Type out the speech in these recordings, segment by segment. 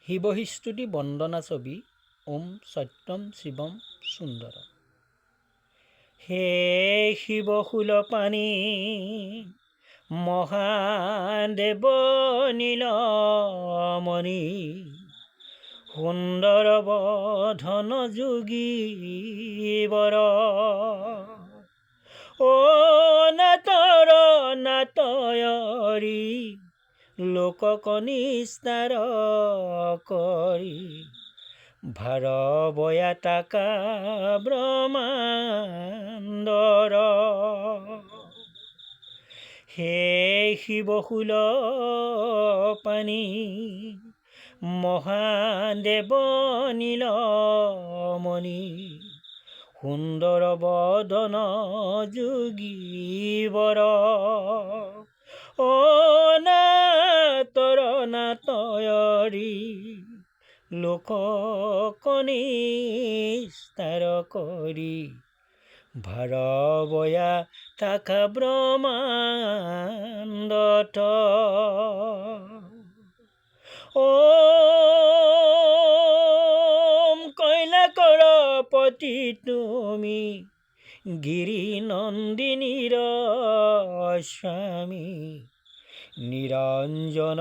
শিৱস্তুতি বন্দনা ছবি ওম সত্যম শিৱম সুন্দৰ। হে শিৱশূলপাণি মহাদেৱ নীলমণি, সুন্দৰ বধন যোগীবৰ। অ নাটৰ নাটয়ৰি লোকক নিস্তাৰ কৰি, ভাৰ বয়া টাকা ব্ৰহ্মাণ্ডৰ। হে শিৱশূলপাণি মহাদেৱ নীলমণি, সুন্দৰ বদন যোগীবৰ। অ নাটৰ নাটয়ৰি লোকক নিস্তাৰ কৰি, ভাৰ বয়া টাকা ব্ৰহ্মাণ্ডত। কৈলাসৰ পতি তুমি গিৰি নন্দিনীৰ স্বামী, নিৰঞ্জন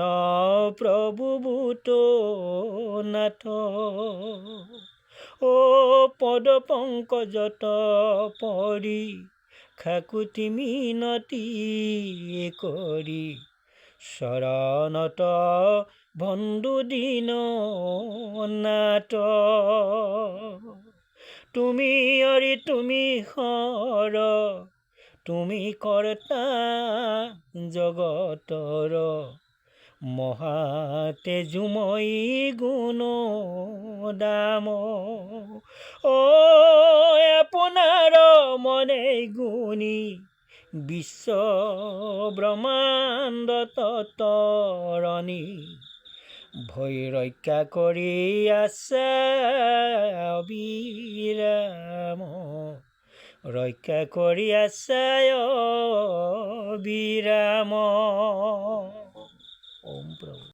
প্ৰভুভূত নাথ। অ পদ পংকজত পৰি খাকুতি মিনতি কৰি, চৰণত বন্দো দীন নাথ। তুমি অৰি তুমি হৰ, তুমি কৰ্তা জগতৰ, মহা তেজোময়ী গুণ দাম। অ আপোনাৰ মনে গুণী বিশ্ব ব্ৰহ্মাণ্ড তৰণী, ভয় ৰক্ষা কৰি আছে অবিৰাম, ৰক্ষা কৰি আছে অবিৰাম। ওম প্ৰভু।